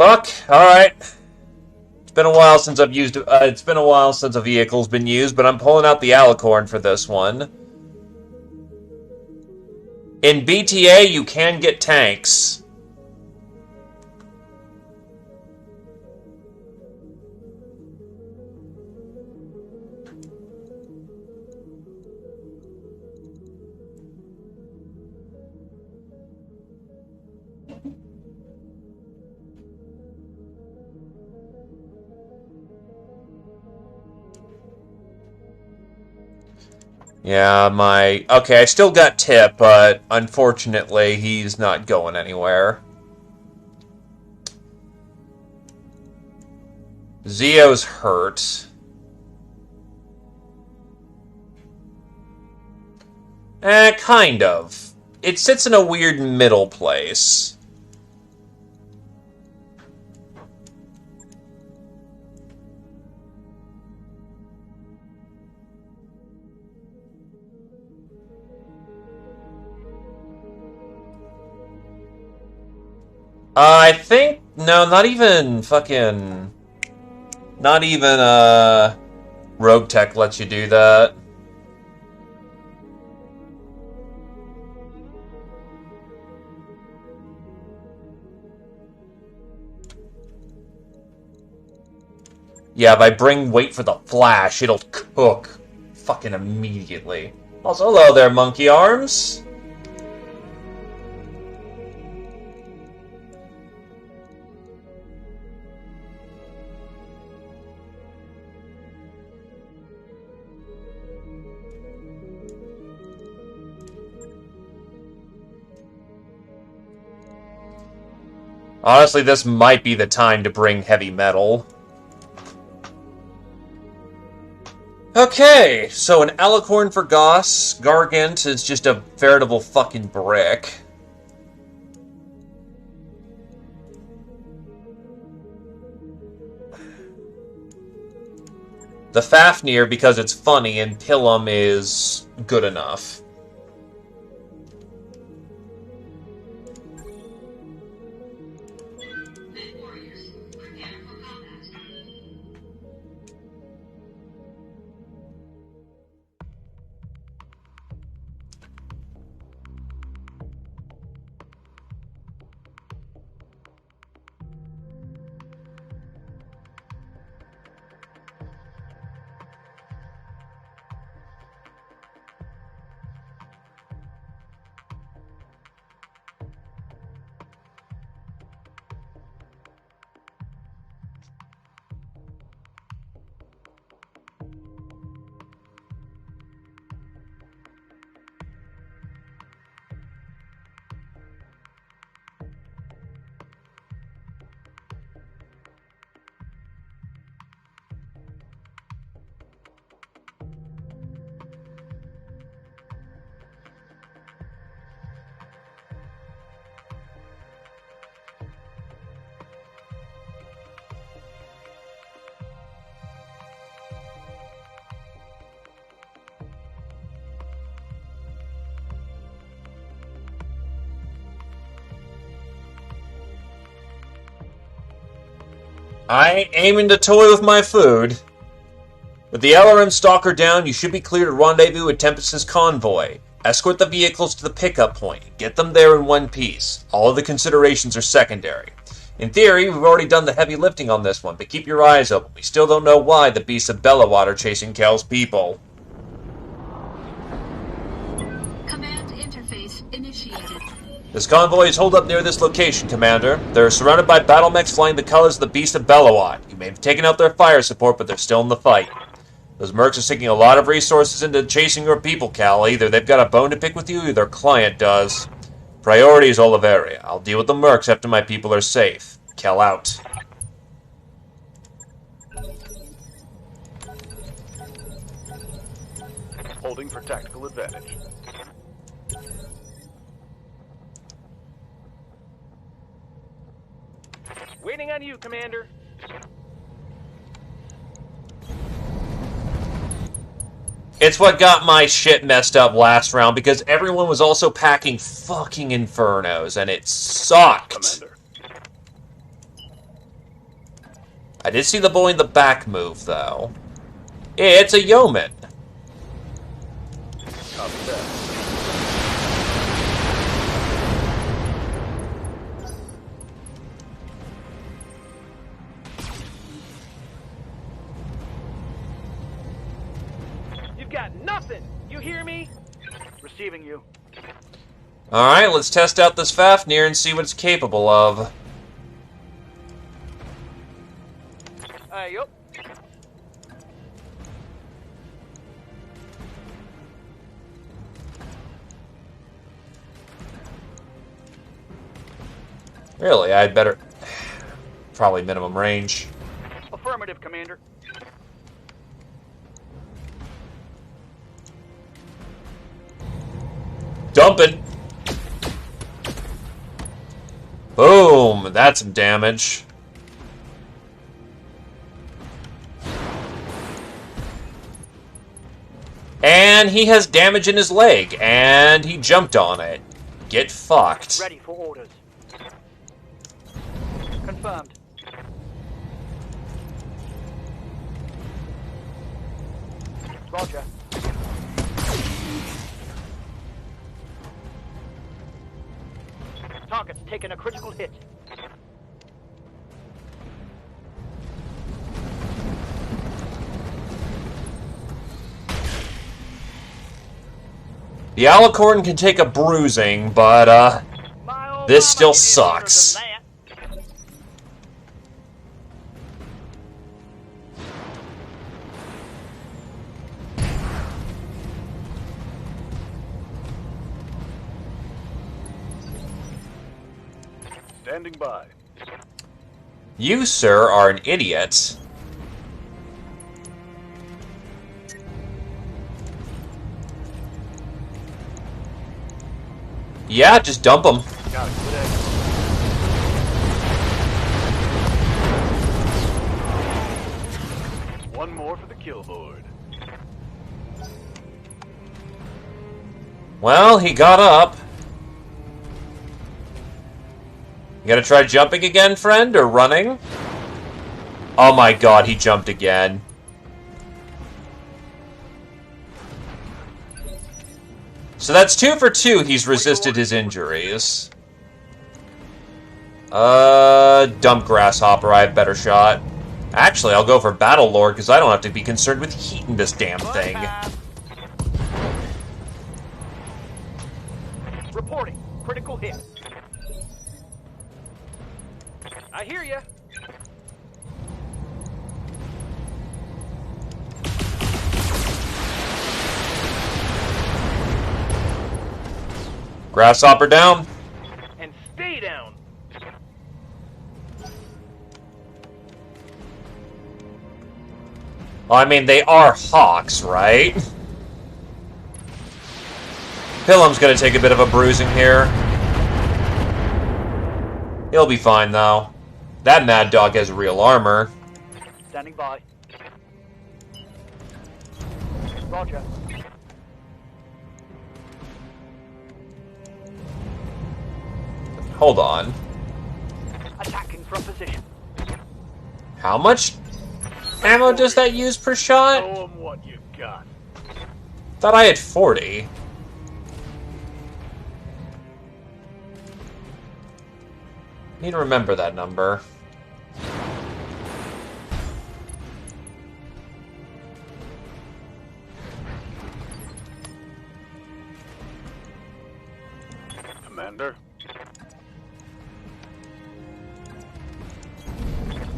Fuck. All right. It's been a while since I've used. It's been a while since a vehicle's been used, but I'm pulling out the alicorn for this one. In BTA, you can get tanks. Yeah, okay, I still got Tip, but unfortunately, he's not going anywhere. Zio's hurt. Kind of. It sits in a weird middle place. I think... No, not even fucking... Not even, Rogue Tech lets you do that. Yeah, if I bring weight for the Flash, it'll cook fucking immediately. Also, hello there, Monkey Arms. Honestly, this might be the time to bring heavy metal. Okay, so an alicorn for Goss. Gargant is just a veritable fucking brick. The Fafnir because it's funny, and Pillum is good enough. I ain't aiming to toy with my food. With the LRM stalker down, you should be clear to rendezvous with Tempest's convoy. Escort the vehicles to the pickup point. Get them there in one piece. All of the considerations are secondary. In theory, we've already done the heavy lifting on this one, but keep your eyes open. We still don't know why the beasts of Belawad are chasing Kel's people. Command interface initiated. This convoy is holed up near this location, Commander. They're surrounded by battle mechs flying the colors of the Beast of Belawad. You may have taken out their fire support, but they're still in the fight. Those mercs are sinking a lot of resources into chasing your people, Cal. Either they've got a bone to pick with you, or their client does. Priority is Oliveria. I'll deal with the mercs after my people are safe. Cal out. Holding for tactical advantage. Waiting on you, Commander. It's what got my shit messed up last round, because everyone was also packing fucking Infernos, and it sucked. Commander. I did see the boy in the back move, though. It's a yeoman. Copy that. You've got nothing! You hear me? Receiving you. Alright, let's test out this Fafnir and see what it's capable of. Yup. Really, I'd better... Probably minimum range. Affirmative, Commander. Dumping! Boom! That's some damage. And he has damage in his leg, and he jumped on it. Get fucked. Ready for orders. Confirmed. Roger. Target's taken a critical hit. The Alicorn can take a bruising, but, this still sucks. Standing by. You, sir, are an idiot. Yeah, just dump him. Got it. Good action. One more for the kill board. Well, he got up. You gonna try jumping again, friend, or running? Oh my god, he jumped again. So that's 2 for 2, he's resisted his injuries. Dump Grasshopper, I have better shot. Actually, I'll go for Battle Lord, because I don't have to be concerned with heating this damn thing. Reporting. Critical hit. I hear ya. Grasshopper down. And stay down. Well, I mean, they are hawks, right? Pilum's gonna take a bit of a bruising here. He'll be fine, though. That Mad Dog has real armor. Standing by. Roger. Hold on. Attacking from position. How much ammo does that use per shot? Show 'em what you got. Thought I had 40. Need to remember that number. Commander.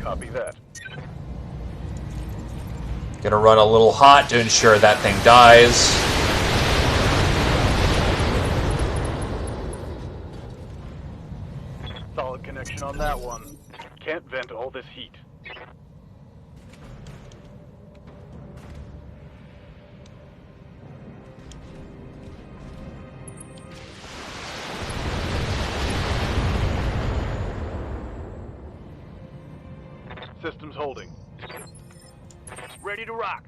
Copy that. Gonna run a little hot to ensure that thing dies. Solid connection on that one. Can't vent all this heat. Systems holding. Ready to rock.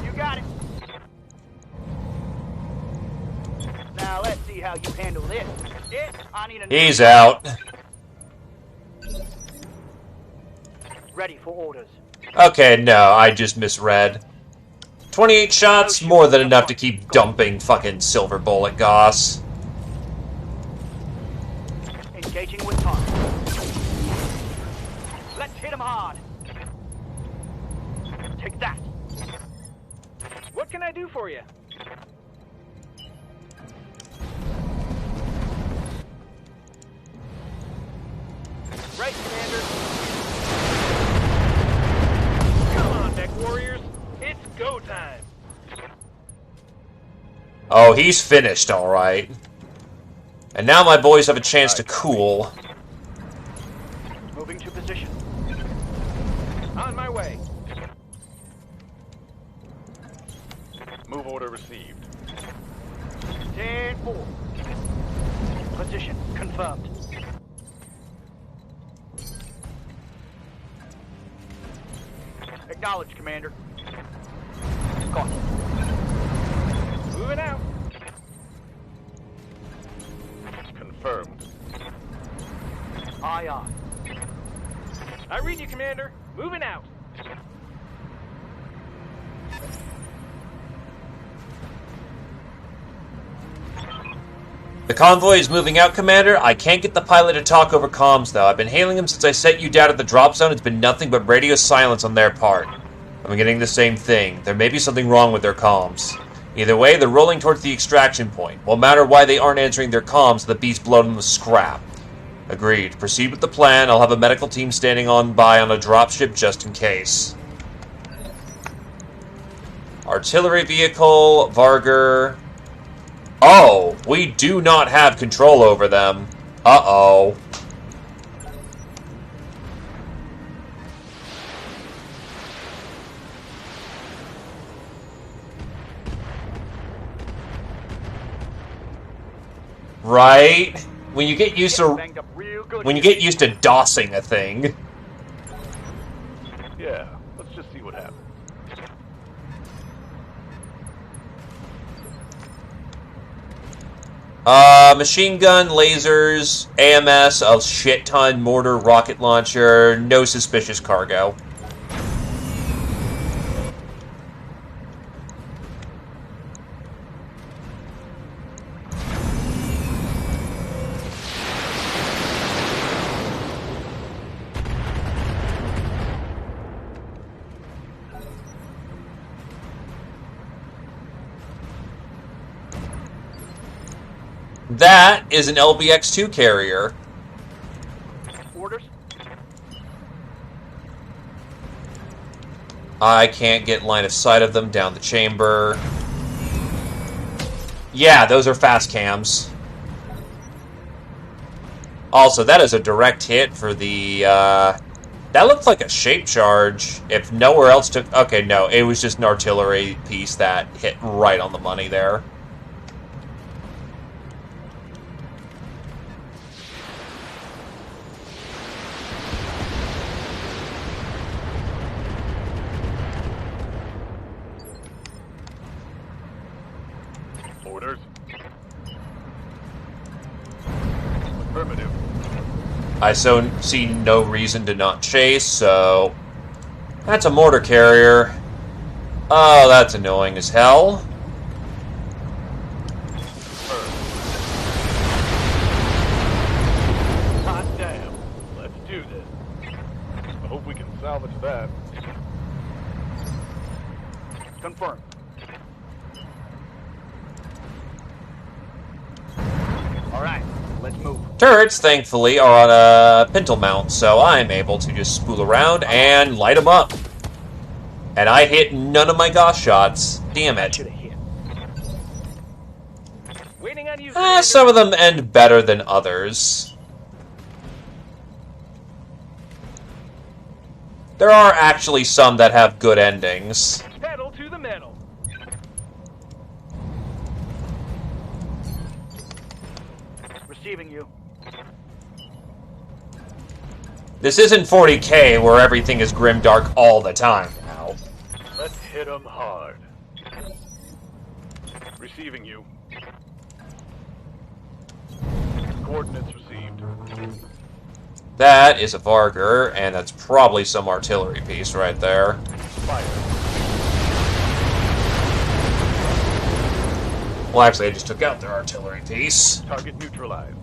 You got it. Now let's see how you handle this. I need a He's out. Ready for orders. Okay, no, I just misread. 28 shots, more than enough to keep dumping fucking silver bullet Goss. Engaging with time. Let's hit him hard. Take that. What can I do for you? Right, Commander. Come on, Deck Warriors. It's go time. Oh, he's finished, alright. And now my boys have a chance to cool. Moving to position. On my way. Move order received. 10-4. Position confirmed. Acknowledge, Commander. Got it. Moving out. Confirmed. Aye, aye. I read you, Commander. Moving out. The convoy is moving out, Commander. I can't get the pilot to talk over comms, though. I've been hailing him since I set you down at the drop zone. It's been nothing but radio silence on their part. I'm getting the same thing. There may be something wrong with their comms. Either way, they're rolling towards the extraction point. Won't matter why they aren't answering their comms, the beast blown them to scrap. Agreed. Proceed with the plan. I'll have a medical team standing by on a dropship just in case. Artillery vehicle, Varger. Oh, we do not have control over them. Uh-oh. Right? When you get used to Banged up real good. when you get used to DOSing a thing. Yeah, let's just see what happens. Machine gun, lasers, AMS, a shit ton, mortar, rocket launcher, no suspicious cargo. That is an LBX-2 carrier. Orders. I can't get line of sight of them down the chamber. Yeah, those are fast cams. Also, that is a direct hit for the, that looked like a shape charge. If nowhere else took... Okay, no, it was just an artillery piece that hit right on the money there. Orders. Affirmative. I see no reason to not chase, so... That's a mortar carrier. Oh, that's annoying as hell. Hot damn. Let's do this. I hope we can salvage that. Confirmed. All right, let's move. Turrets, thankfully, are on a pintle mount, so I'm able to just spool around and light them up. And I hit none of my Goss shots. Damn it. Should have hit. Waiting on you, Commander. Some of them end better than others. There are actually some that have good endings. Pedal to the metal. Receiving you. This isn't 40K where everything is grimdark all the time now. Let's hit them hard. Receiving you. Coordinates received. That is a Varger, and that's probably some artillery piece right there. Fire. Well, actually, I just took out their artillery piece. Target neutralized.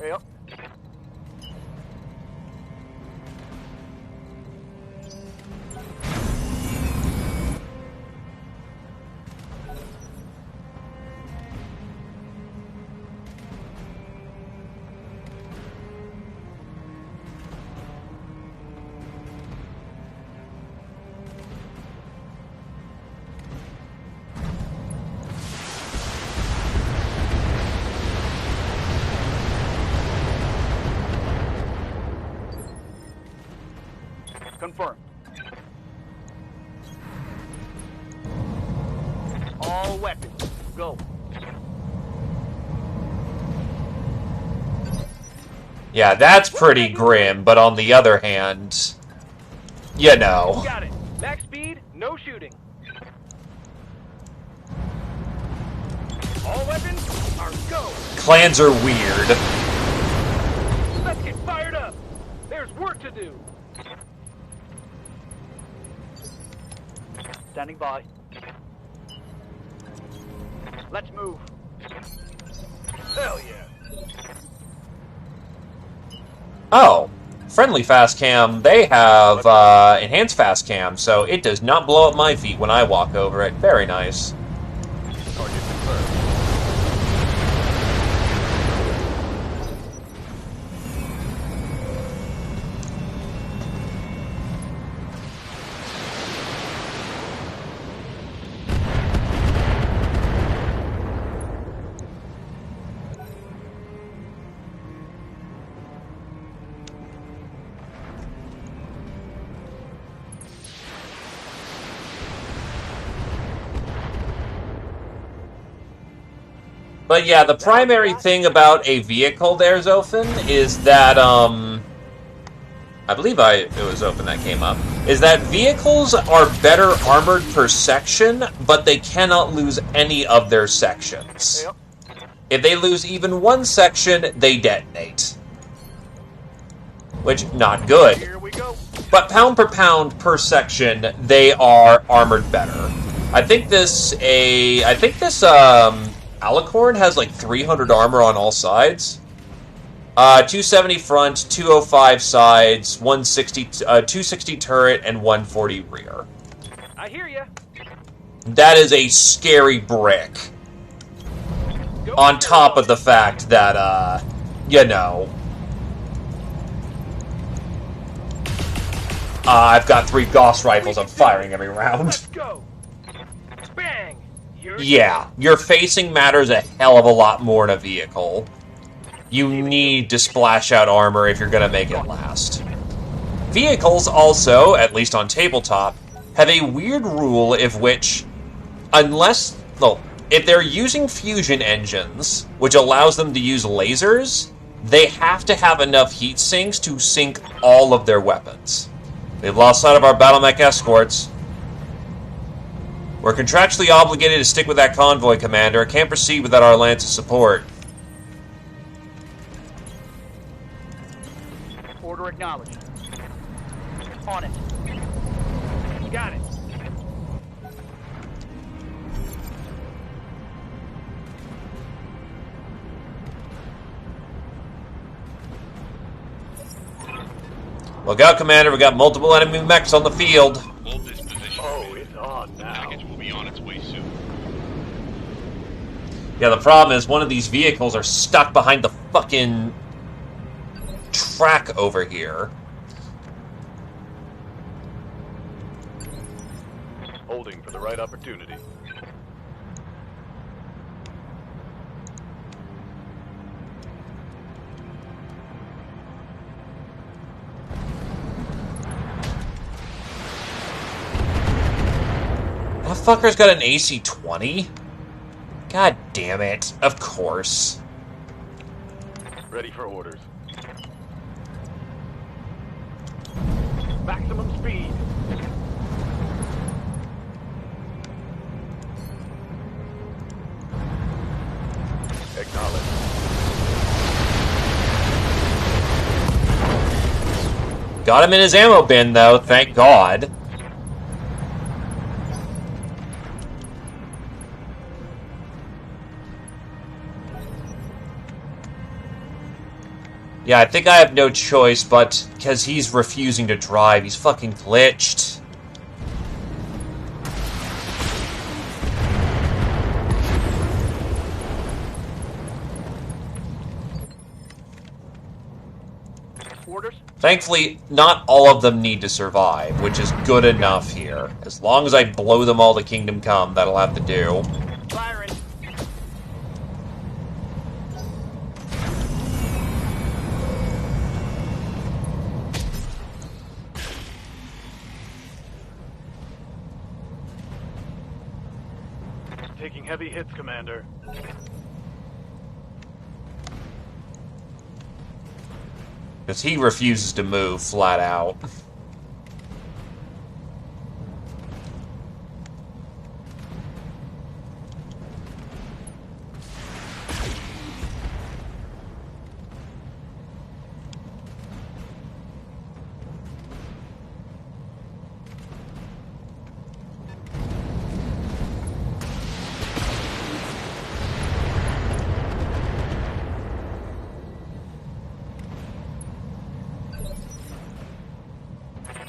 Yep. Confirmed. All weapons, go. Yeah, that's pretty grim, but on the other hand, you know. Got it. Max speed, no shooting. All weapons are go. Clans are weird. Let's get fired up. There's work to do. Standing by. Let's move. Hell yeah. Oh, friendly fast cam, they have enhanced fast cam, so it does not blow up my feet when I walk over it. Very nice. Target confirmed. But yeah, the primary thing about a vehicle there, Zophin, is that, I believe it was Zophin that came up, is that vehicles are better armored per section, but they cannot lose any of their sections. Yep. If they lose even one section, they detonate. Which, not good. Here we go. But pound per section, they are armored better. I think this Alicorn has like 300 armor on all sides. 270 front, 205 sides, 260 turret, and 140 rear. I hear ya. That is a scary brick. Go On for top it. of the fact that, you know... I've got 3 Gauss rifles, I'm firing every round. Let's go. Bang. Yeah, your facing matters a hell of a lot more in a vehicle. You need to splash out armor if you're going to make it last. Vehicles also, at least on tabletop, have a weird rule of which, if they're using fusion engines, which allows them to use lasers, they have to have enough heat sinks to sink all of their weapons. They've lost sight of our battle mech escorts. We're contractually obligated to stick with that convoy, Commander. Can't proceed without our Lance's support. Order acknowledged. On it. Got it. Look out, Commander. We got multiple enemy mechs on the field. Hold this position. Oh, it's on now. Package will be on its way soon. Yeah, the problem is one of these vehicles are stuck behind the fucking track over here. holding for the right opportunity. That fucker's got an AC-20? God damn it. Of course. Ready for orders. Maximum speed. Acknowledge. Got him in his ammo bin, though, thank God. Yeah, I think I have no choice, but because he's refusing to drive, he's fucking glitched. Orders. Thankfully, not all of them need to survive, which is good enough here. As long as I blow them all to Kingdom Come, that'll have to do. Firing. Taking heavy hits, Commander. Because he refuses to move, flat out.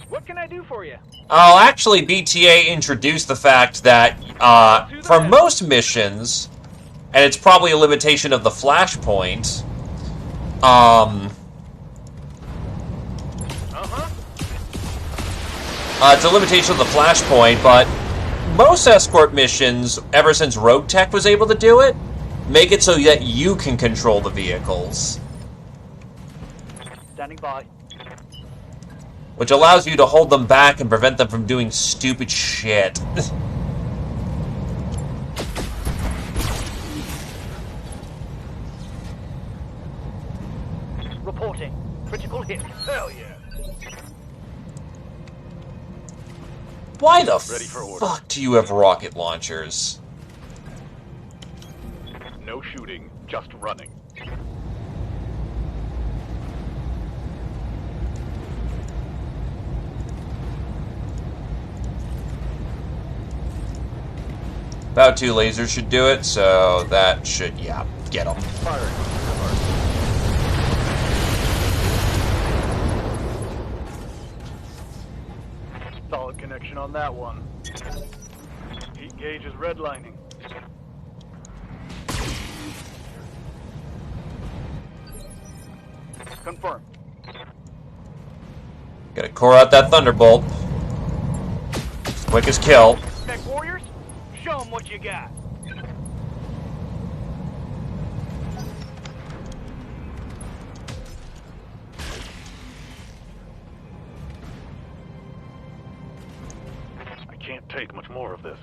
What can I do for you? Oh, actually, BTA introduced the fact that, for most missions, and it's probably a limitation of the flashpoint, it's a limitation of the flashpoint, but most escort missions, ever since Rogue Tech was able to do it, make it so that you can control the vehicles. Standing by. Which allows you to hold them back and prevent them from doing stupid shit. Reporting. Critical hit. Hell yeah. Why the Ready for order. fuck do you have rocket launchers? No shooting, just running. About 2 lasers should do it, so that should, yeah, get them. Firing. Solid connection on that one. Heat gauge is redlining. Confirm. Gotta core out that Thunderbolt. Quick as kill. Tech warriors, show them what you got. I can't take much more of this.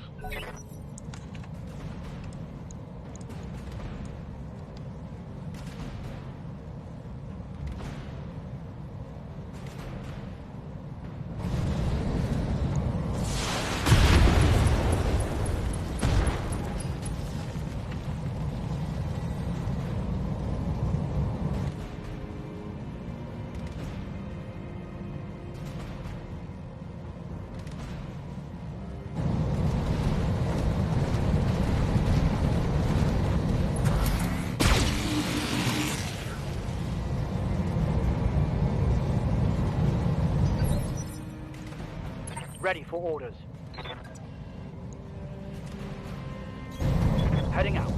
Ready for orders. Heading out.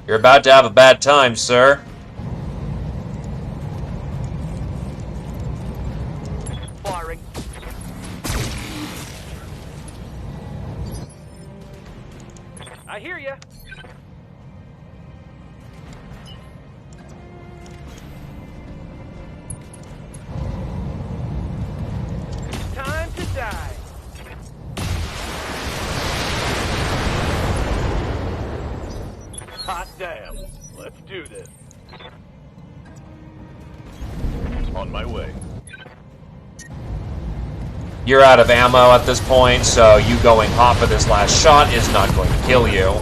You're about to have a bad time, sir. Firing. Let's do this. On my way. You're out of ammo at this point, so you going hot for this last shot is not going to kill you.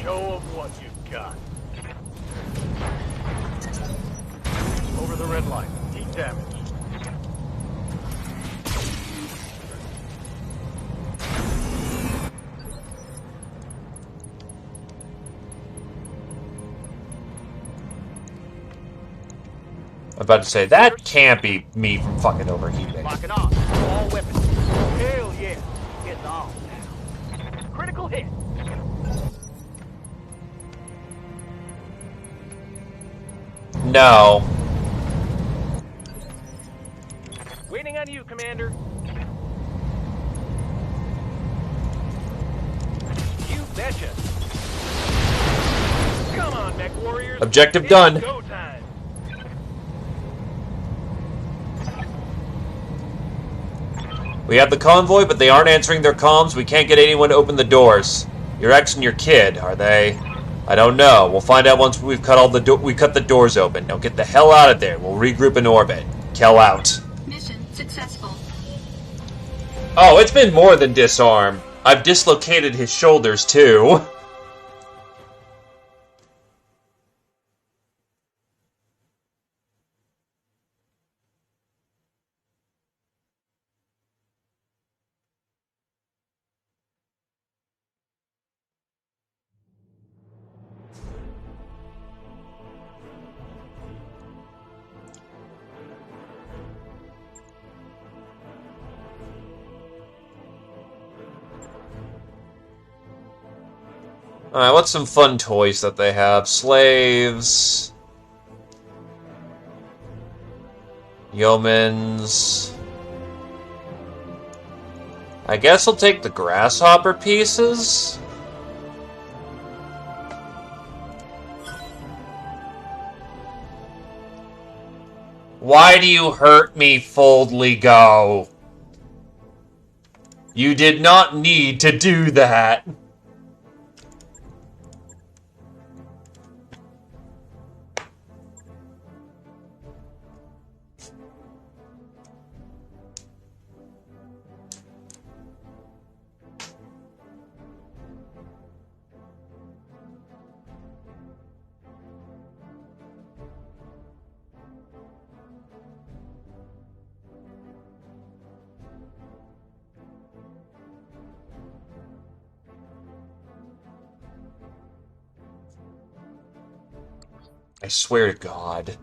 Show 'em what you've got. Over the red line. Deep damage. I'm about to say, that can't be me from fucking overheating. Locking off. All weapons. Hell yeah. Getting off now. Critical hit. No. Waiting on you, Commander. You betcha. Come on, mech warriors. Objective It's done. go time. We have the convoy, but they aren't answering their comms. We can't get anyone to open the doors. Your ex and your kid, are they? I don't know. We'll find out once we've cut all we cut the doors open. Now get the hell out of there. We'll regroup in orbit. Kel out. Mission successful. Oh, it's been more than disarm. I've dislocated his shoulders too. Alright, what's some fun toys that they have? Slaves. Yeomans. I guess I'll take the grasshopper pieces. Why do you hurt me, Foldly Go? You did not need to do that. I swear to God.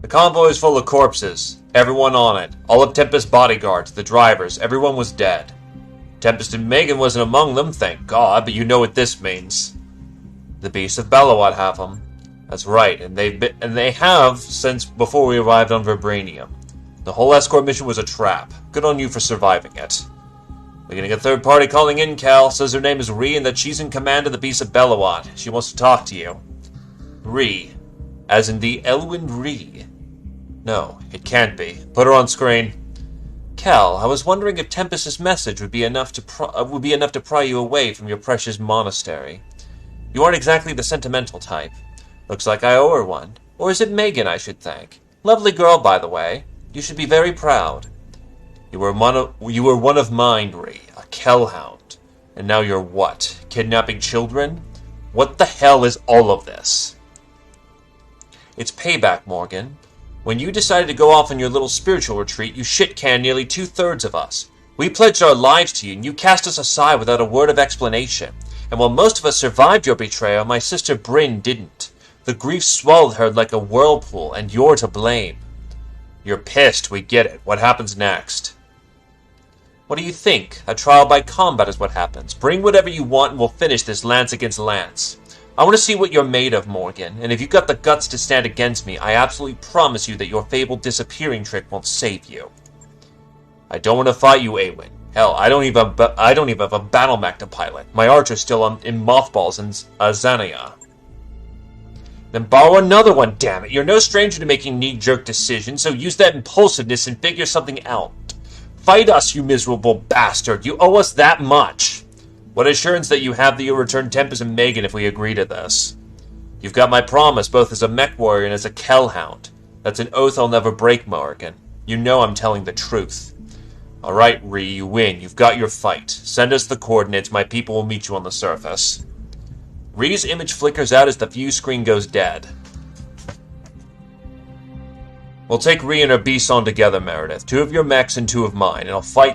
The convoy is full of corpses. Everyone on it. All of Tempest's bodyguards, the drivers, everyone was dead. Tempest and Megan wasn't among them, thank God, but you know what this means. The beasts of Bellowood have them. That's right, and they have since before we arrived on Vibranium. The whole escort mission was a trap. Good on you for surviving it. We're getting a third party calling in, Cal. Says her name is Ree and that she's in command of the Beast of Bellowood. She wants to talk to you. Ree. As in the Elwyn Ree. No, it can't be. Put her on screen. Cal, I was wondering if Tempest's message would be enough to pry you away from your precious monastery. You aren't exactly the sentimental type. Looks like I owe her one. Or is it Megan I should thank? Lovely girl, by the way. You should be very proud. You were one of mine, Ree, a Kellhound. And now you're what? Kidnapping children? What the hell is all of this? It's payback, Morgan. When you decided to go off on your little spiritual retreat, you shit-canned nearly 2/3 of us. We pledged our lives to you, and you cast us aside without a word of explanation. And while most of us survived your betrayal, my sister Bryn didn't. The grief swallowed her like a whirlpool, and you're to blame. You're pissed, we get it. What happens next? What do you think? A trial by combat is what happens. Bring whatever you want and we'll finish this lance against lance. I want to see what you're made of, Morgan, and if you've got the guts to stand against me, I absolutely promise you that your fabled disappearing trick won't save you. I don't want to fight you, Awen. Hell, I don't even have a battle mech to pilot. My archer's still in mothballs in Azania. Then borrow another one, damn it. You're no stranger to making knee-jerk decisions, so use that impulsiveness and figure something out. Fight us, you miserable bastard. You owe us that much. What assurance that you have that you'll return Tempest and Megan if we agree to this? You've got my promise, both as a mech warrior and as a Kellhound. That's an oath I'll never break, Morgan. You know I'm telling the truth. Alright, Ree, you win. You've got your fight. Send us the coordinates. My people will meet you on the surface. Ree's image flickers out as the view screen goes dead. We'll take Ree and her beasts on together, Meredith. 2 of your mechs and 2 of mine, and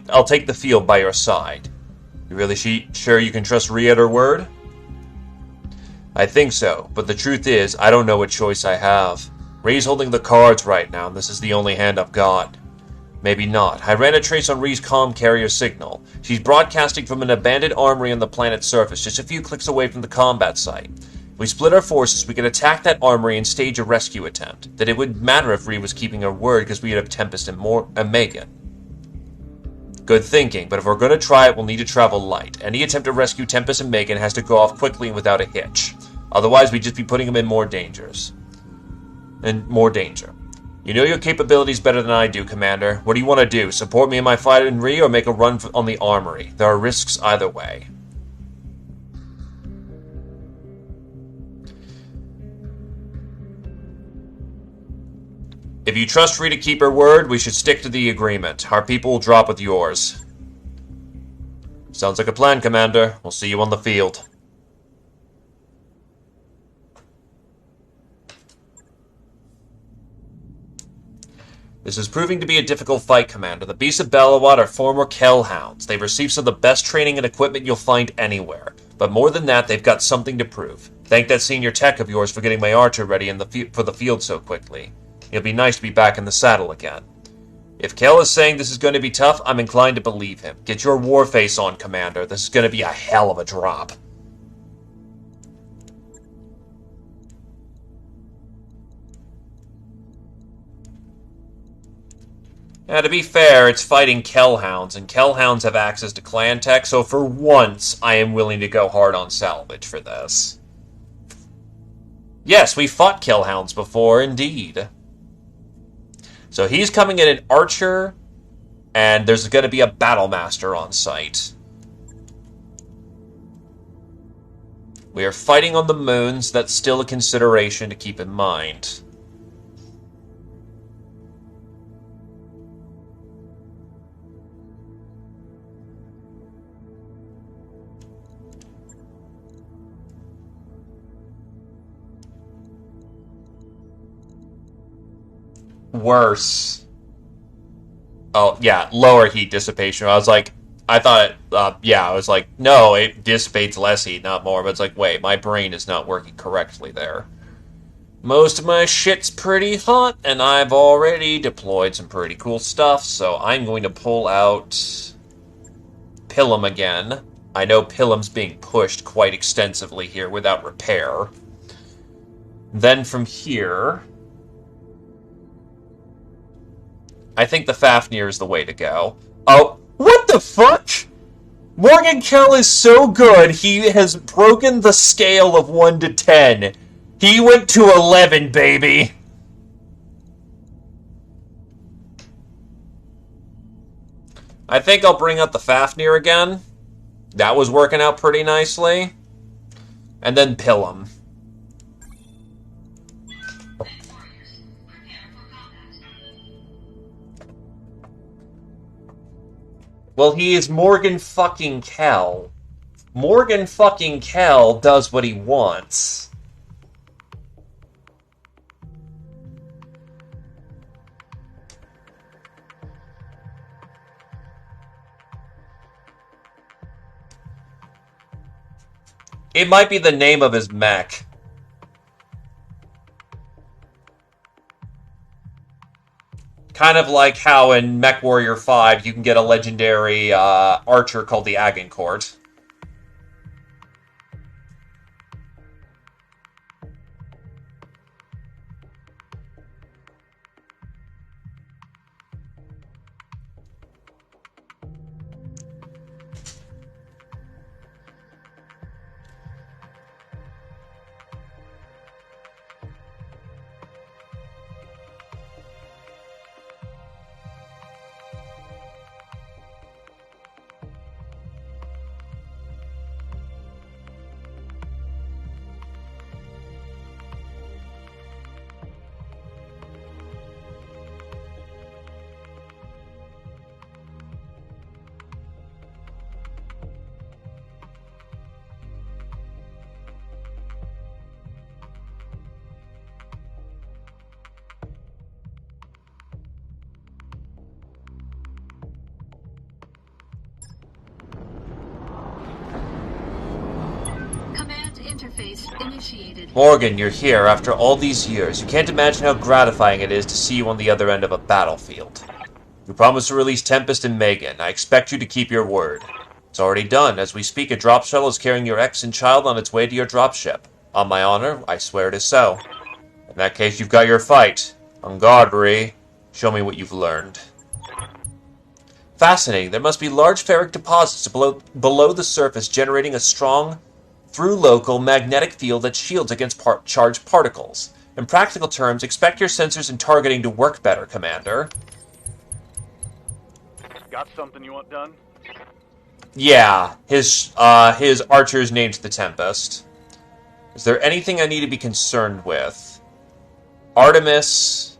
I'll take the field by your side. You really sure you can trust Ree at her word? I think so, but the truth is, I don't know what choice I have. Ree's holding the cards right now, and this is the only hand I've got. Maybe not. I ran a trace on Ree's comm carrier signal. She's broadcasting from an abandoned armory on the planet's surface, just a few clicks away from the combat site. If we split our forces, we could attack that armory and stage a rescue attempt. That it wouldn't matter if Ree was keeping her word, because we'd have Tempest and Megan. Good thinking, but if we're going to try it, we'll need to travel light. Any attempt to rescue Tempest and Megan has to go off quickly and without a hitch. Otherwise, we'd just be putting them in more danger. You know your capabilities better than I do, Commander. What do you want to do? Support me in my fight in Ree or make a run on the armory? There are risks either way. If you trust Ree to keep her word, we should stick to the agreement. Our people will drop with yours. Sounds like a plan, Commander. We'll see you on the field. This is proving to be a difficult fight, Commander. The Beasts of Belawat are former Kellhounds. They've received some of the best training and equipment you'll find anywhere. But more than that, they've got something to prove. Thank that senior tech of yours for getting my archer ready for the field so quickly. It'll be nice to be back in the saddle again. If Kell is saying this is going to be tough, I'm inclined to believe him. Get your war face on, Commander. This is going to be a hell of a drop. Now, to be fair, it's fighting Kellhounds, and Kellhounds have access to clan tech, so for once, I am willing to go hard on salvage for this. Yes, we fought Kellhounds before, indeed. So he's coming in an archer, and there's going to be a battle master on site. We are fighting on the moons. That's still a consideration to keep in mind. Worse. Oh, yeah, lower heat dissipation. I was like, I was like, no, it dissipates less heat, not more. But it's like, wait, my brain is not working correctly there. Most of my shit's pretty hot, and I've already deployed some pretty cool stuff, so I'm going to pull out Pilum again. I know Pilum's being pushed quite extensively here without repair. Then from here, I think the Fafnir is the way to go. Oh, what the fuck? Morgan Kell is so good, he has broken the scale of 1 to 10. He went to 11, baby. I think I'll bring out the Fafnir again. That was working out pretty nicely. And then Pilum. Well, he is Morgan fucking Kell. Morgan fucking Kell does what he wants. It might be the name of his mech. Kind of like how in MechWarrior 5 you can get a legendary archer called the Agincourt. interface initiated. Morgan, you're here after all these years. You can't imagine how gratifying it is to see you on the other end of a battlefield. You promised to release Tempest and Megan. I expect you to keep your word. It's already done. As we speak, a drop shuttle is carrying your ex and child on its way to your dropship. On my honor, I swear it is so. In that case, you've got your fight. On guard, Ree. Show me what you've learned. Fascinating. There must be large ferric deposits below the surface generating a strong, through-local magnetic field that shields against charged particles. In practical terms, expect your sensors and targeting to work better, Commander. Got something you want done? Yeah, his archer's named the Tempest. Is there anything I need to be concerned with? Artemis,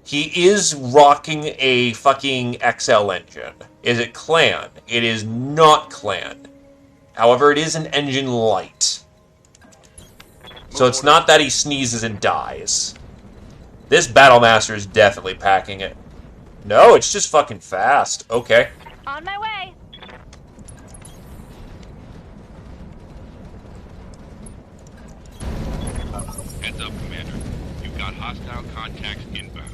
he is rocking a fucking XL engine. Is it Clan? It is not Clan. However, it is an engine light. So it's not that he sneezes and dies. This Battlemaster is definitely packing it. No, it's just fucking fast. Okay. On my way. Heads up, Commander. You've got hostile contacts inbound.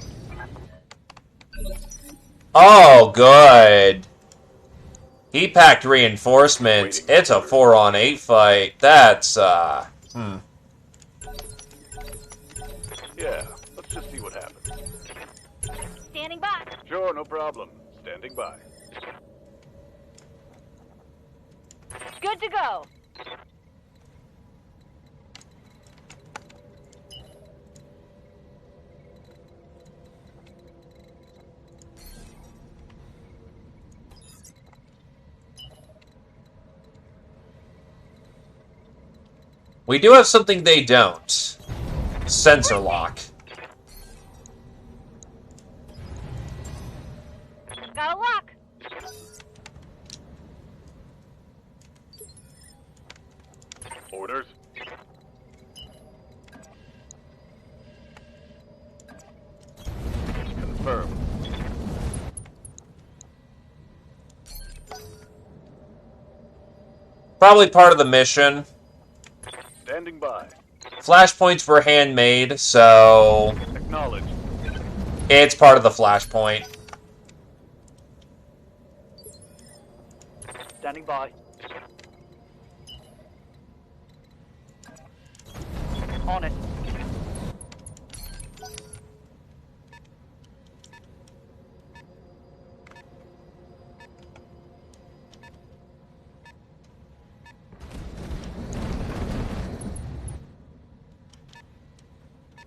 Oh, good. He packed reinforcements. It's a 4-on-8 fight. That's, Yeah, let's just see what happens. Standing by. Sure, no problem. Standing by. Good to go. we do have something they don't. Sensor lock. Got a lock. Orders? Confirmed. Probably part of the mission. Standing by. Flashpoints were handmade, so Acknowledged. it's part of the flashpoint. Standing by. On it.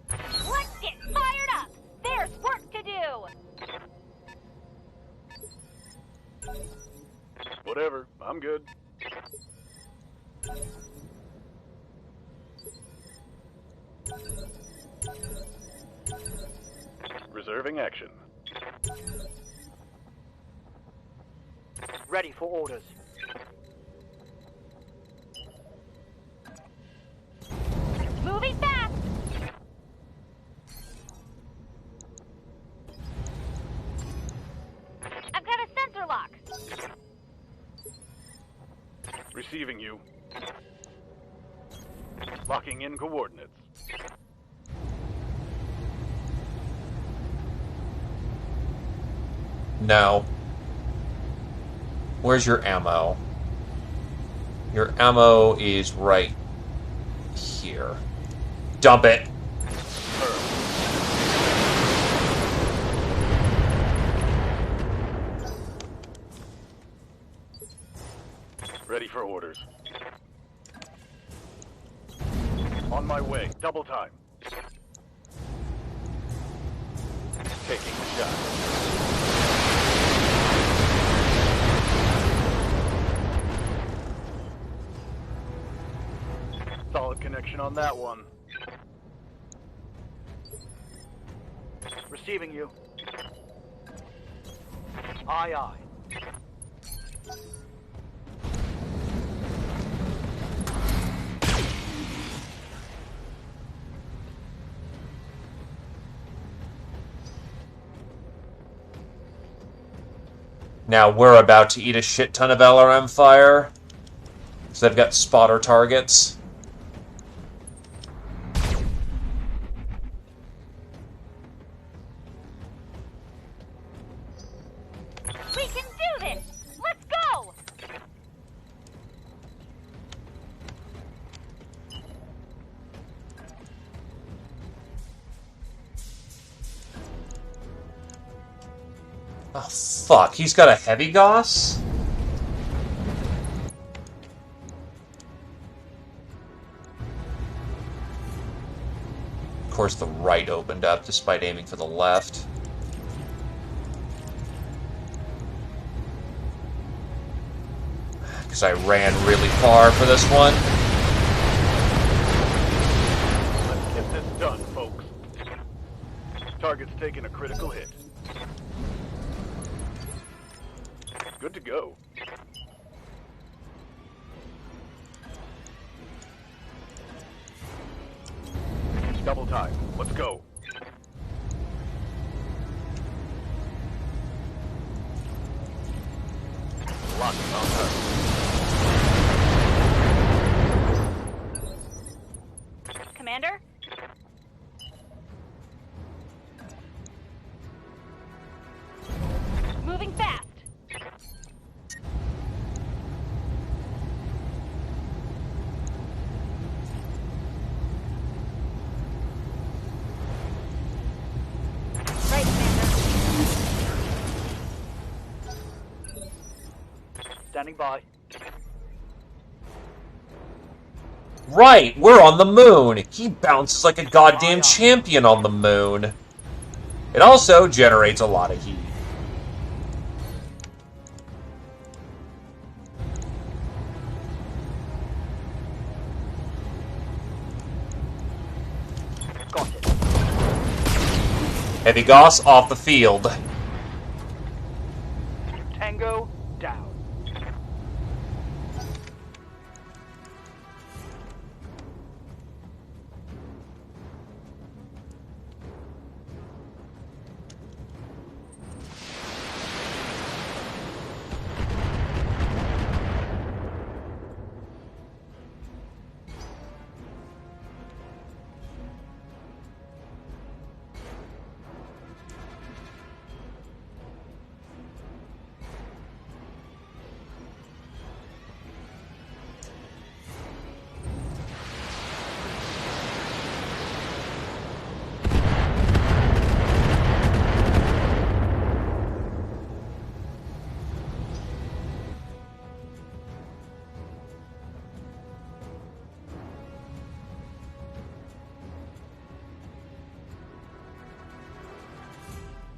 Let's get fired up. There's work to do. Whatever. I'm good. Reserving action. Ready for orders. Moving fast. I've got a sensor lock. Receiving you. Locking in coordinates. No. Where's your ammo? Your ammo is right here. Dump it. Ready for orders. On my way. Double time. Taking the shot. Solid connection on that one. Receiving you. Aye, aye. Now we're about to eat a shit ton of LRM fire. So they've got spotter targets. Oh, fuck. He's got a heavy Goss? Of course, the right opened up despite aiming for the left. Because I ran really far for this one. Let's get this done, folks. Target's taking a critical hit. Good to go. Double time. Let's go. Locking on her. Commander? Moving fast. Right, Commander. Standing by. Right, we're on the moon. He bounces like a goddamn champion on the moon. It also generates a lot of heat. Got it. Heavy Goss off the field. Tango down.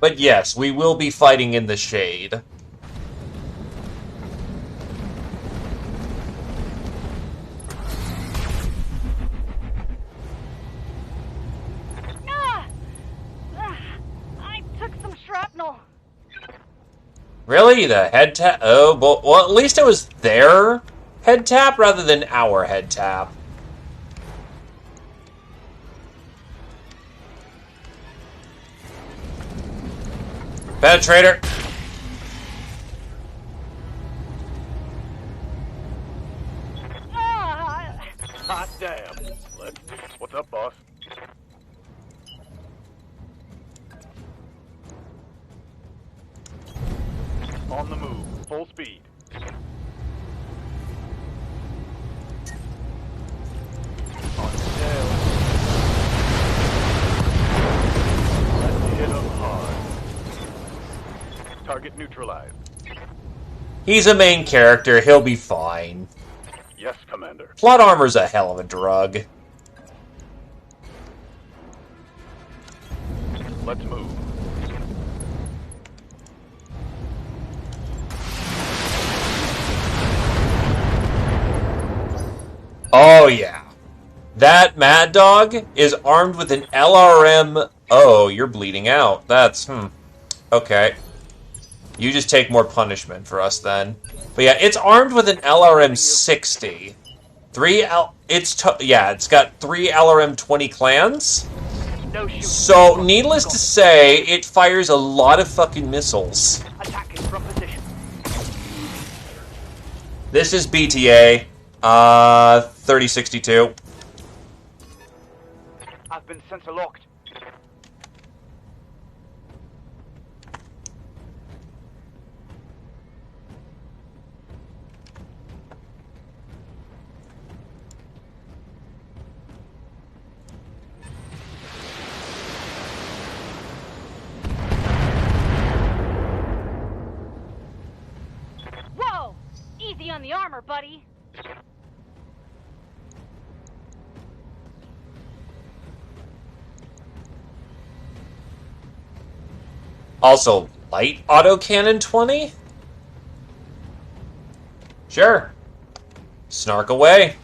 But yes, we will be fighting in the shade. I took some shrapnel. Really? The head tap? Oh, well, at least it was their head tap rather than our head tap. Penetrator. Hot damn. What's up, boss? On the move. Full speed. On the tail. Let's hit 'em hard. Target neutralized. He's a main character. He'll be fine. Yes, Commander. Plot armor's a hell of a drug. Let's move. Oh, yeah. That Mad Dog is armed with an LRM... Oh, you're bleeding out. That's... Okay. You just take more punishment for us, then. But yeah, it's armed with an LRM 60. It's got 3 LRM 20 clans. No shooting. So, needless to say, it fires a lot of fucking missiles. Attacking from position. This is BTA. 3062. I've been sensor locked. armor, buddy. Also, light autocannon 20? Sure. Snark away.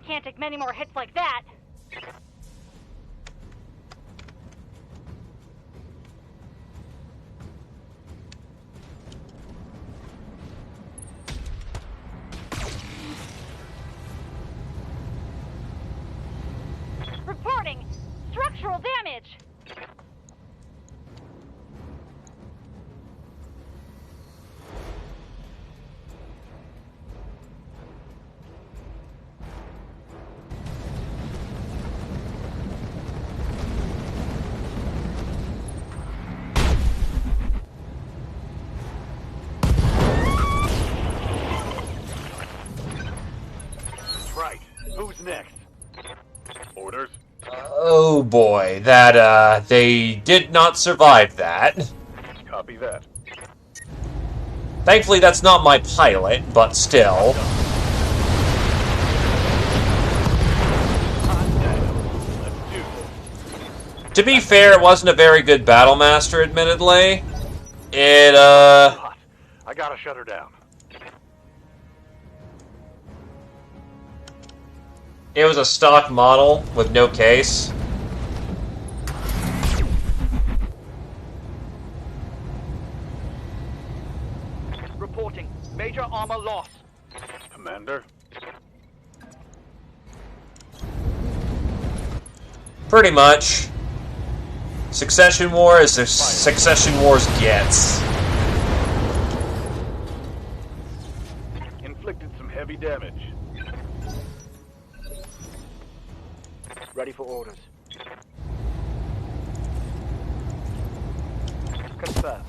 Can't take many more hits like that. Reporting structural damage. Right. Who's next? Orders? Oh boy, they did not survive that. Copy that. Thankfully, that's not my pilot, but still. Hot damn. Let's do this. To be fair, it wasn't a very good Battlemaster, admittedly. It, Hot. I gotta shut her down. It was a stock model with no case. Reporting. Major armor loss. Commander? Pretty much. Succession War is as Succession Wars gets. Inflicted some heavy damage. Ready for orders. Confirm.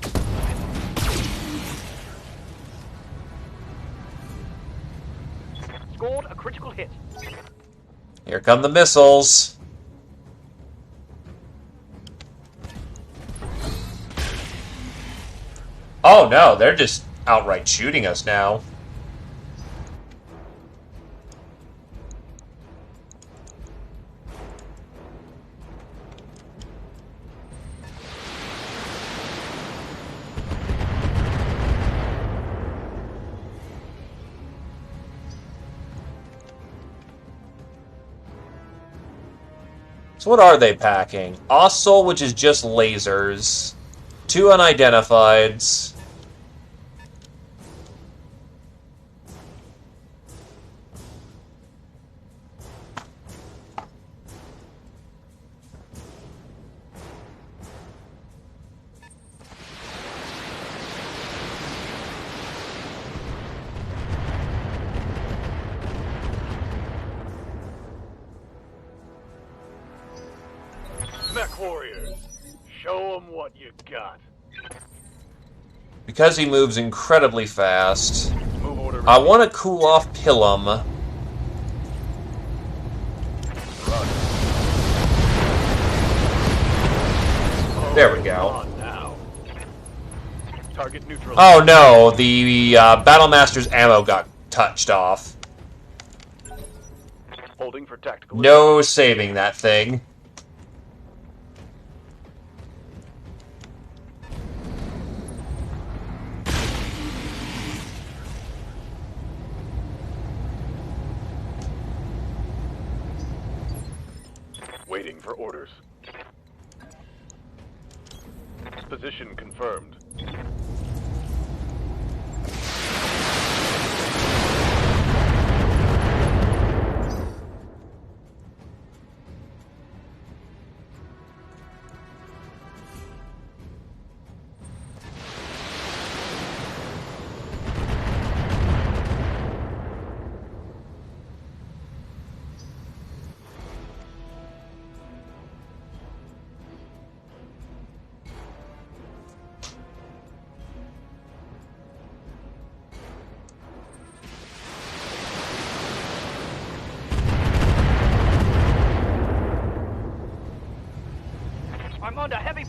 Scored a critical hit. Here come the missiles. Oh no, they're just outright shooting us now. So what are they packing? Ossol, which is just lasers. 2 unidentifieds. Mech warriors. Show them what you got. Because he moves incredibly fast, Move order. I want to cool off Pilum. There we go. On now. Target neutral. Oh no, the Battlemaster's ammo got touched off. Holding for tactical. No saving that thing. Waiting for orders. Position confirmed.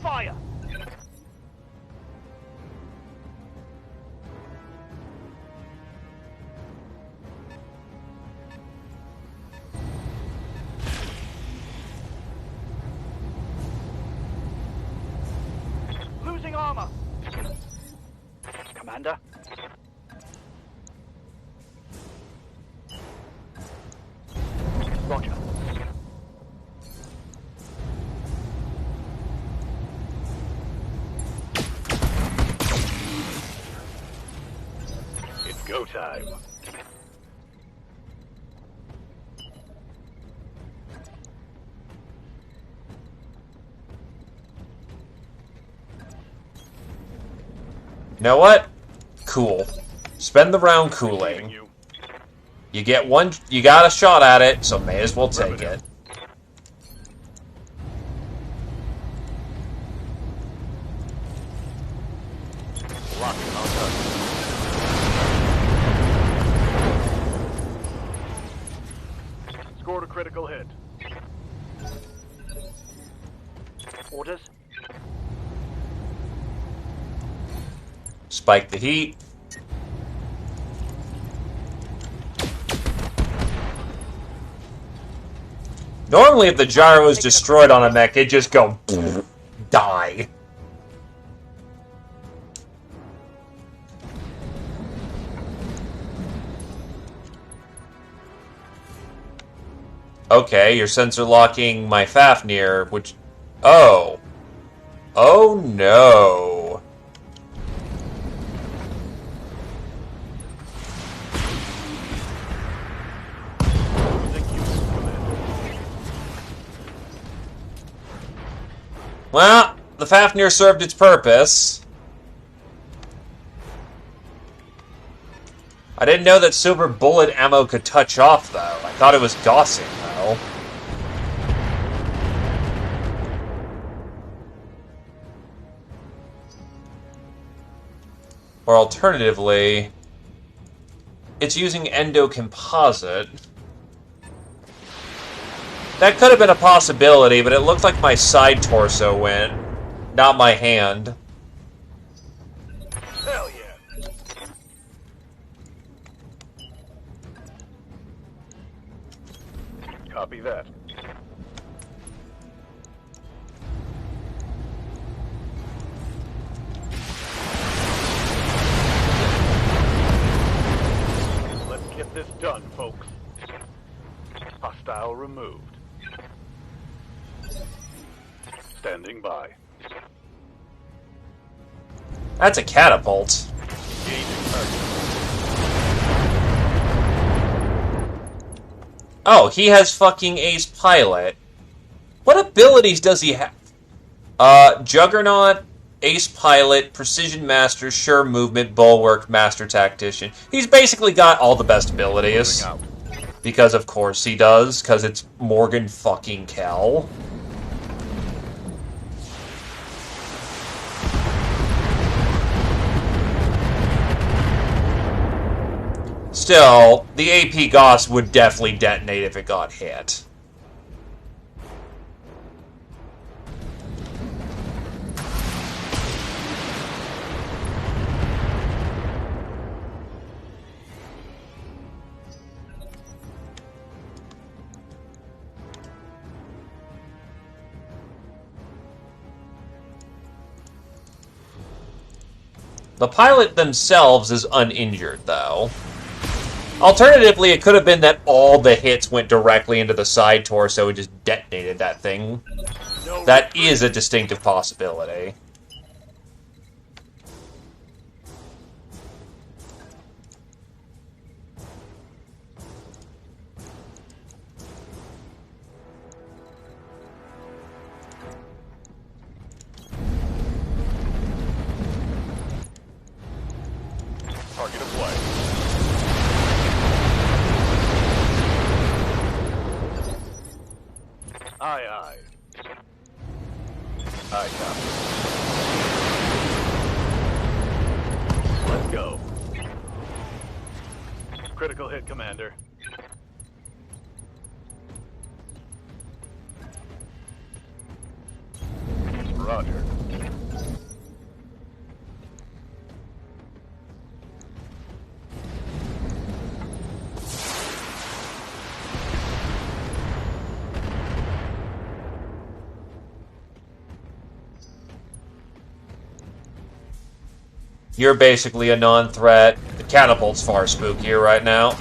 fire! Losing armor! Commander? Roger. It's go time. You know what? Cool. Spend the round cooling. You. You get one. You got a shot at it, so may as well take it. Locking on us. Scored a critical hit. Orders? Spike the heat. Normally, if the gyro is destroyed on a mech, it just go die. Okay, you're sensor locking my Fafnir, which... Oh. Oh no. Well, the Fafnir served its purpose. I didn't know that silver bullet ammo could touch off, though. I thought it was Gaussing, though. Or alternatively, it's using endocomposite. That could have been a possibility, but it looked like my side torso went, not my hand. Hell yeah. Copy that. Let's get this done, folks. Hostile removed. Standing by. That's a catapult. Engaging target. Oh, he has fucking Ace Pilot. What abilities does he have? Juggernaut, Ace Pilot, Precision Master, Sure Movement, Bulwark, Master Tactician. He's basically got all the best abilities. Moving out. Because of course he does, because it's Morgan fucking Kell. Still, the AP Gauss would definitely detonate if it got hit. The pilot themselves is uninjured, though. Alternatively, it could have been that all the hits went directly into the side torso and just detonated that thing. That is a distinctive possibility. Target of what? Aye, aye. Aye, copy. Let's go. Critical hit, Commander. Roger. You're basically a non-threat. The catapult's far spookier right now.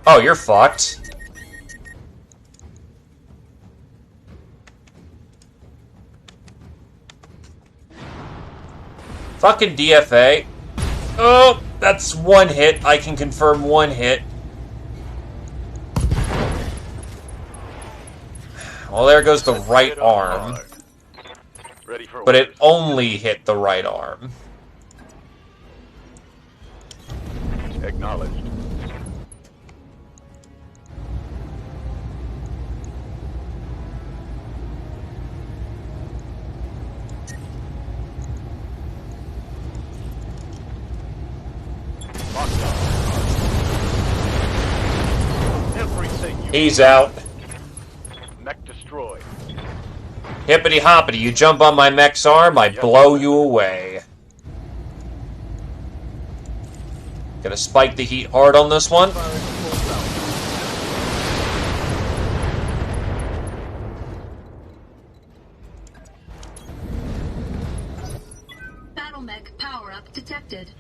Oh, you're fucked. Fucking DFA. Oh, that's one hit. I can confirm one hit. Well, there goes the right arm. Ready for But it orders. only hit the right arm. Acknowledged. Everything you He's out. Mech destroyed. Hippity hoppity, you jump on my mech's arm, I blow you away. Gonna spike the heat hard on this one. Battle mech power-up detected.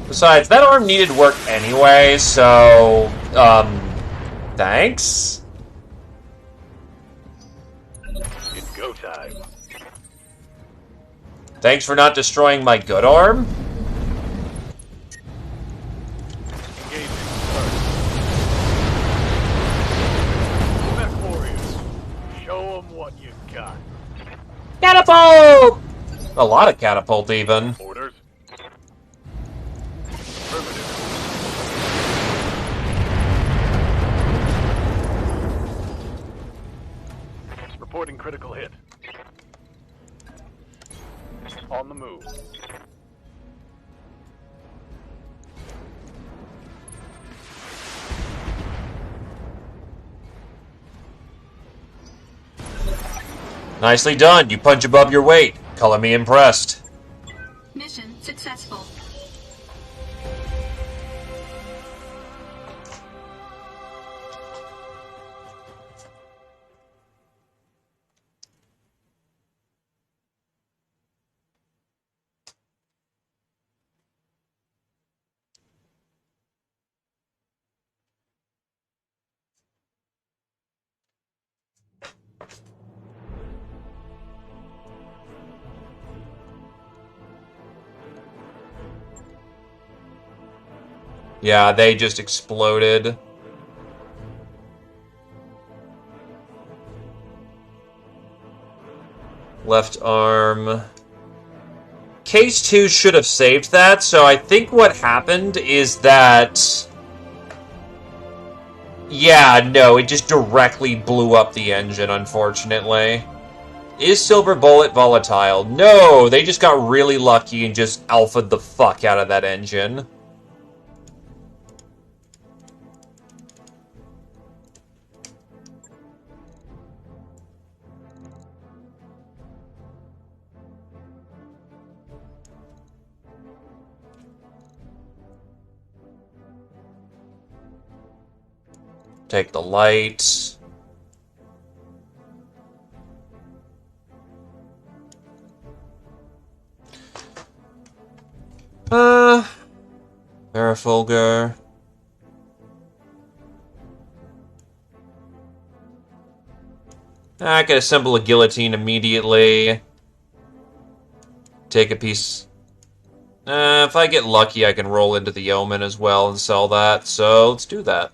Besides, that arm needed work anyway, so, thanks? It's go time. Thanks for not destroying my good arm? Engaging. Start. Mech warriors. Show them what you got. Catapult! A lot of catapult, even. Orders. Affirmative. Reporting critical hit. On the move. Nicely done, you punch above your weight. Color me impressed. Mission successful. Yeah, they just exploded. Left arm. Case 2 should have saved that, so I think what happened is that... Yeah, no, it just directly blew up the engine, unfortunately. Is Silver Bullet volatile? No, they just got really lucky and just alpha'd the fuck out of that engine. Take the light. Verifulgar. I can assemble a guillotine immediately. Take a piece. If I get lucky, I can roll into the yeoman as well and sell that. So let's do that.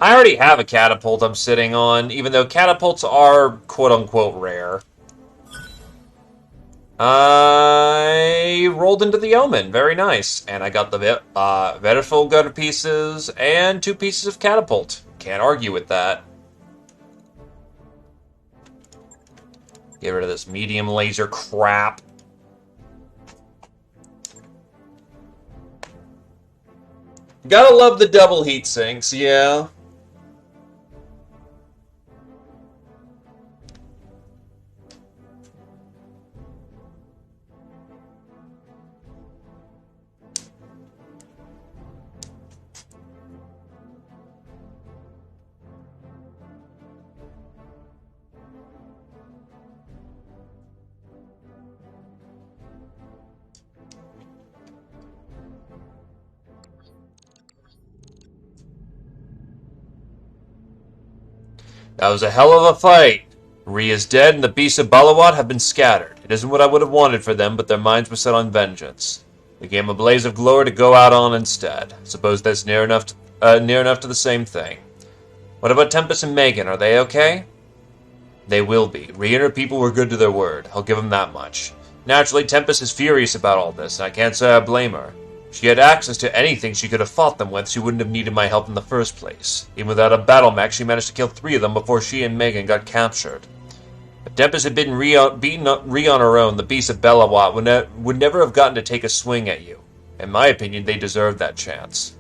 I already have a catapult I'm sitting on, even though catapults are quote-unquote rare. I rolled into the Omen. Very nice. And I got the Verifulgar pieces and 2 pieces of catapult. Can't argue with that. Get rid of this medium laser crap. Gotta love the double heat sinks, yeah. That was a hell of a fight. Rhea is dead and the beasts of Balawat have been scattered. It isn't what I would have wanted for them, but their minds were set on vengeance. We gave them a blaze of glory to go out on instead. Suppose that's near enough to the same thing. What about Tempest and Megan? Are they okay? They will be. Rhea and her people were good to their word. I'll give them that much. Naturally, Tempest is furious about all this, and I can't say I blame her. If she had access to anything she could have fought them with, she wouldn't have needed my help in the first place. Even without a battle mech, she managed to kill 3 of them before she and Megan got captured. If Tempest had beaten Rhea on her own, the beasts of Belawat would never have gotten to take a swing at you. In my opinion, they deserved that chance.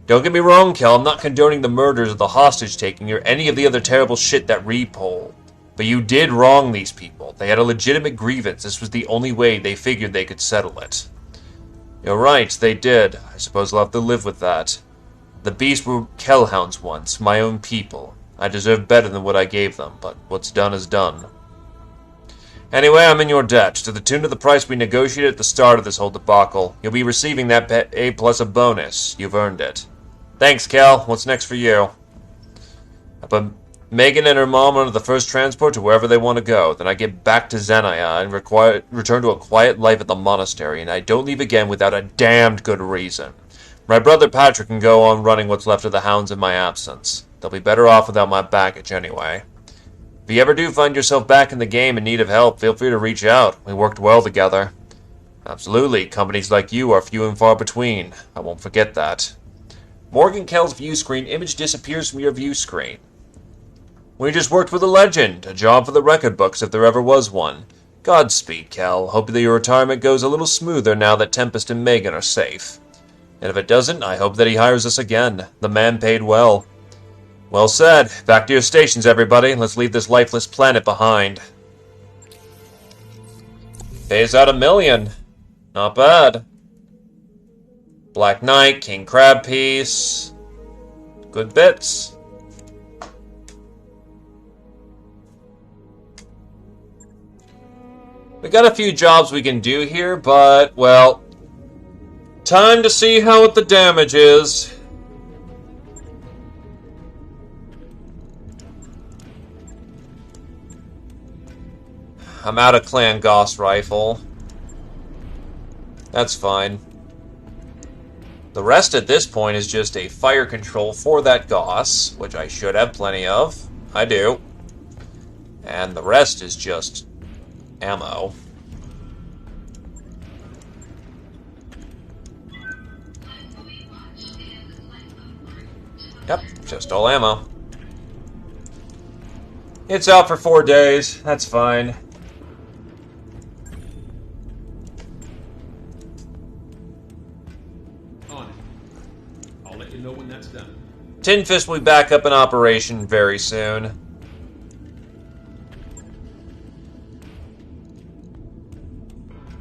Don't get me wrong, Kel, I'm not condoning the murders or the hostage-taking or any of the other terrible shit that Rhea pulled. But you did wrong these people. They had a legitimate grievance. This was the only way they figured they could settle it. You're right, they did. I suppose I'll have to live with that. The beasts were Kellhounds once, my own people. I deserve better than what I gave them, but what's done is done. Anyway, I'm in your debt, to the tune of the price we negotiated at the start of this whole debacle. You'll be receiving that pay plus a bonus. You've earned it. Thanks, Kel. What's next for you? I put Megan and her mom onto the first transport to wherever they want to go. Then I get back to Zanaya and return to a quiet life at the monastery, and I don't leave again without a damned good reason. My brother Patrick can go on running what's left of the hounds in my absence. They'll be better off without my baggage anyway. If you ever do find yourself back in the game in need of help, feel free to reach out. We worked well together. Absolutely, companies like you are few and far between. I won't forget that. Morgan Kell's view screen image disappears from your view screen. We just worked with a legend, a job for the record books if there ever was one. Godspeed, Kel. Hope that your retirement goes a little smoother now that Tempest and Megan are safe. And if it doesn't, I hope that he hires us again. The man paid well. Well said. Back to your stations, everybody. Let's leave this lifeless planet behind. Pays out $1 million. Not bad. Black Knight, King Crab Piece. Good bits. We got a few jobs we can do here, but, well, time to see how the damage is. I'm out of Clan Gauss rifle. That's fine. The rest at this point is just a fire control for that Gauss, which I should have plenty of. I do. And the rest is just ammo. Yep, just all ammo. It's out for 4 days. That's fine. On it. I'll let you know when that's done. Tin Fist will be back up in operation very soon.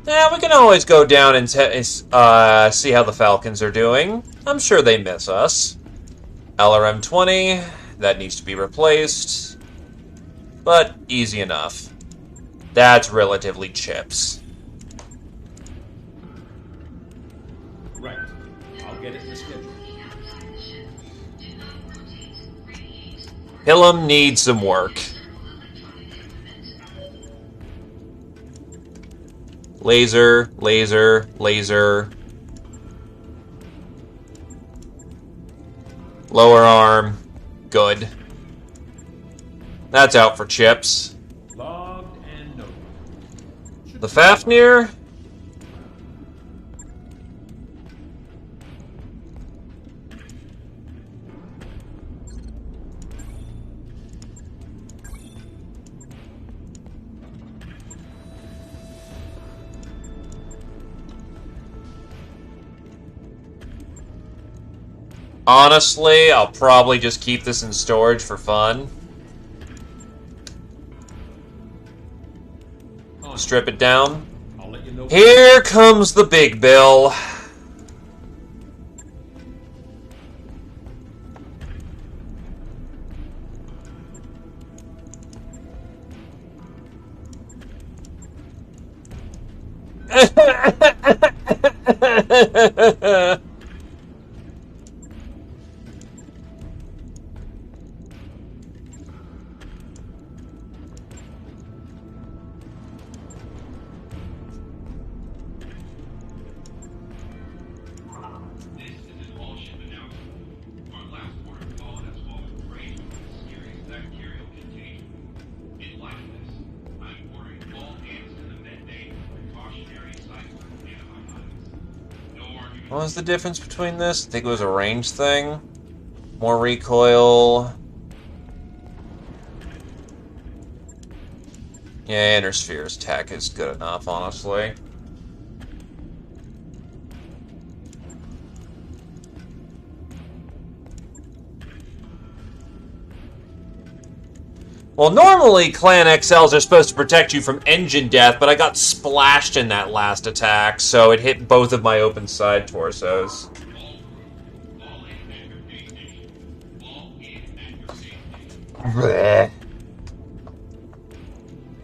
Yeah, we can always go down and see how the Falcons are doing. I'm sure they miss us. LRM-20, that needs to be replaced. But easy enough. That's relatively chips. Right. I'll get it in the schedule. Hillam needs some work. Laser, laser, laser. Lower arm. Good. That's out for chips. Logged and noted. The Fafnir? Honestly, I'll probably just keep this in storage for fun. Strip it down. I'll let you know. Here comes the big bill. What was the difference between this? I think it was a range thing. More recoil. Yeah, Inner Sphere's tech is good enough, honestly. Well, normally Clan XLs are supposed to protect you from engine death, but I got splashed in that last attack, so it hit both of my open side torsos.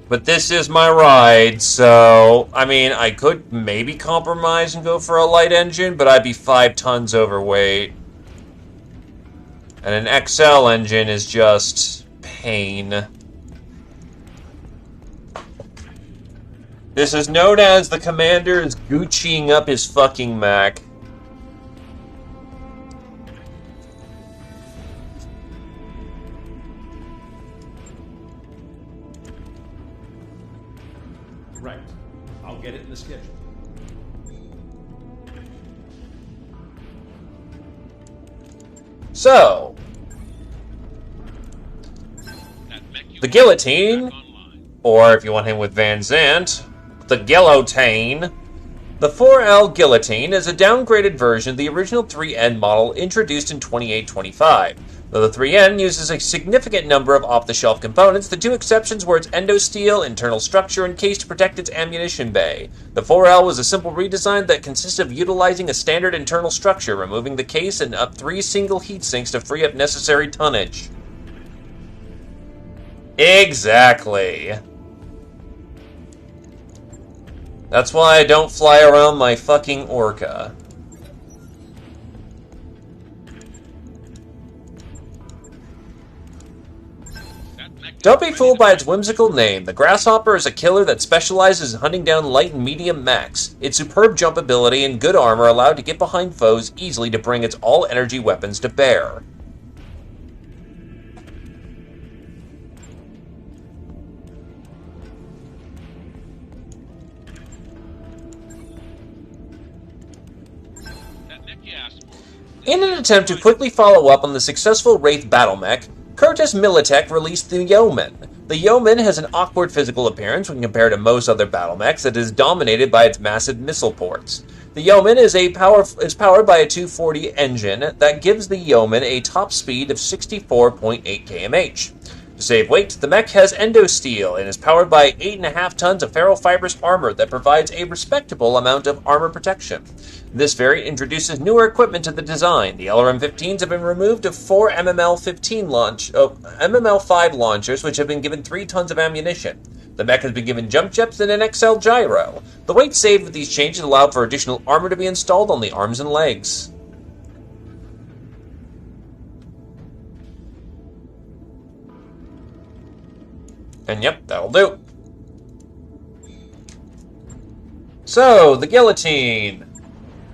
But this is my ride, so, I mean, I could maybe compromise and go for a light engine, but I'd be 5 tons overweight. And an XL engine is just pain. This is known as the commander is Gucciing up his fucking Mac. Right. I'll get it in the schedule. So, the guillotine, or if you want him with Van Zandt, the guillotine. The 4L guillotine is a downgraded version of the original 3N model introduced in 2825. Though the 3N uses a significant number of off-the-shelf components, the two exceptions were its endosteel, internal structure, and case to protect its ammunition bay. The 4L was a simple redesign that consisted of utilizing a standard internal structure, removing the case and up 3 single heat sinks to free up necessary tonnage. Exactly. That's why I don't fly around my fucking Orca. Don't be fooled by its whimsical name. The Grasshopper is a killer that specializes in hunting down light and medium mechs. Its superb jump ability and good armor allow it to get behind foes easily to bring its all-energy weapons to bear. In an attempt to quickly follow up on the successful Wraith battle mech, Curtis Militech released the Yeoman. The Yeoman has an awkward physical appearance when compared to most other battle mechs that is dominated by its massive missile ports. The Yeoman is powered by a 240 engine that gives the Yeoman a top speed of 64.8 kmh. To save weight, the mech has endosteel and is powered by 8.5 tons of ferrofibrous armor that provides a respectable amount of armor protection. This variant introduces newer equipment to the design. The LRM-15s have been removed of 4 MML-5 launchers, which have been given 3 tons of ammunition. The mech has been given jump jets and an XL gyro. The weight saved with these changes allowed for additional armor to be installed on the arms and legs. And yep, that'll do. So, the guillotine.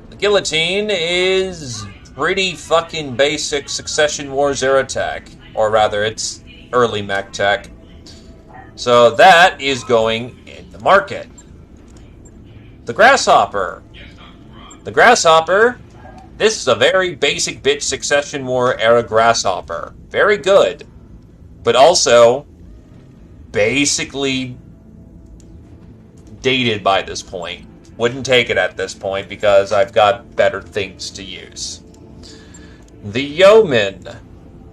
The guillotine is pretty fucking basic Succession War Zero tech. Or rather, it's early mech tech. So that is going in the market. The Grasshopper. The Grasshopper, this is a very basic bitch Succession War era Grasshopper. Very good. But also basically dated by this point. Wouldn't take it at this point because I've got better things to use. The Yeoman.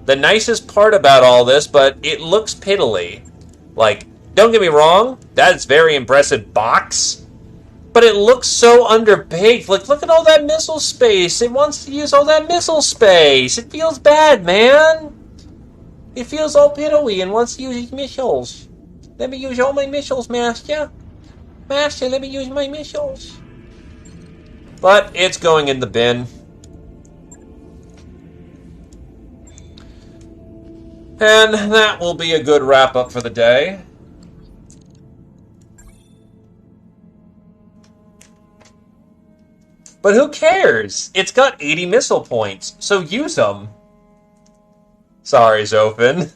The nicest part about all this, but it looks piddly. Like, don't get me wrong, that's very impressive box, but it looks so underbaked. Like, look at all that missile space. It wants to use all that missile space. It feels bad, man. It feels all piddly and wants to use his missiles. Let me use all my missiles, Master. Master, let me use my missiles. But it's going in the bin. And that will be a good wrap-up for the day. But who cares? It's got 80 missile points, so use them. Sorry, Zophin.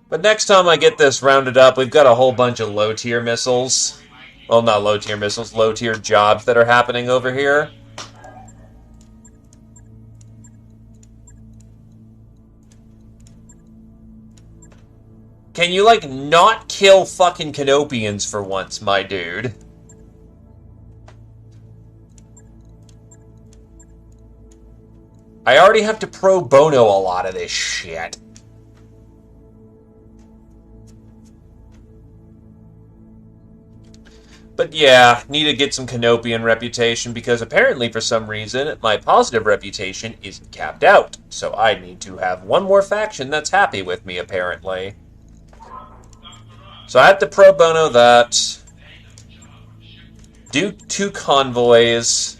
But next time I get this rounded up, we've got a whole bunch of low-tier missiles. Well, not low-tier missiles, low-tier jobs that are happening over here. Can you, like, not kill fucking Canopians for once, my dude? I already have to pro bono a lot of this shit. But yeah, need to get some Canopian reputation because apparently for some reason my positive reputation isn't capped out. So I need to have one more faction that's happy with me apparently. So I have to pro bono that. Do 2 convoys.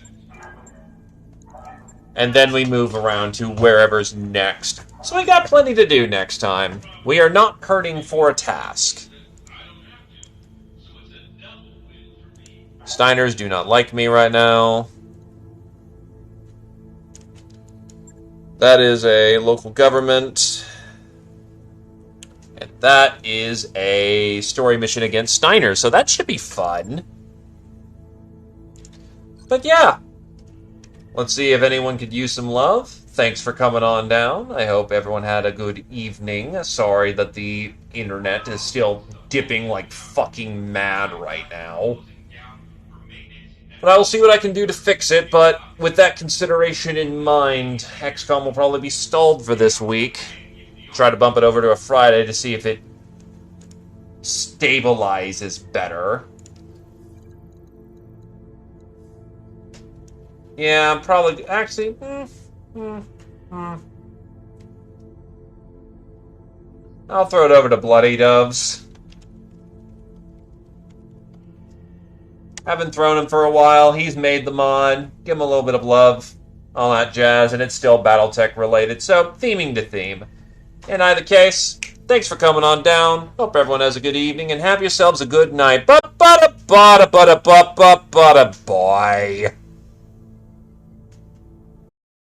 And then we move around to wherever's next. So we got plenty to do next time. We are not hurting for a task. Steiners do not like me right now. That is a local government. And that is a story mission against Steiners, so that should be fun. But yeah. Let's see if anyone could use some love. Thanks for coming on down. I hope everyone had a good evening. Sorry that the internet is still dipping like fucking mad right now. But I will see what I can do to fix it, but with that consideration in mind, XCOM will probably be stalled for this week. Try to bump it over to a Friday to see if it stabilizes better. Yeah, I'm probably... Actually... I'll throw it over to Bloody Doves. Haven't thrown him for a while. He's made the mod. Give him a little bit of love. All that jazz. And it's still Battletech related. So, theming to theme. In either case, thanks for coming on down. Hope everyone has a good evening. And have yourselves a good night. Bye.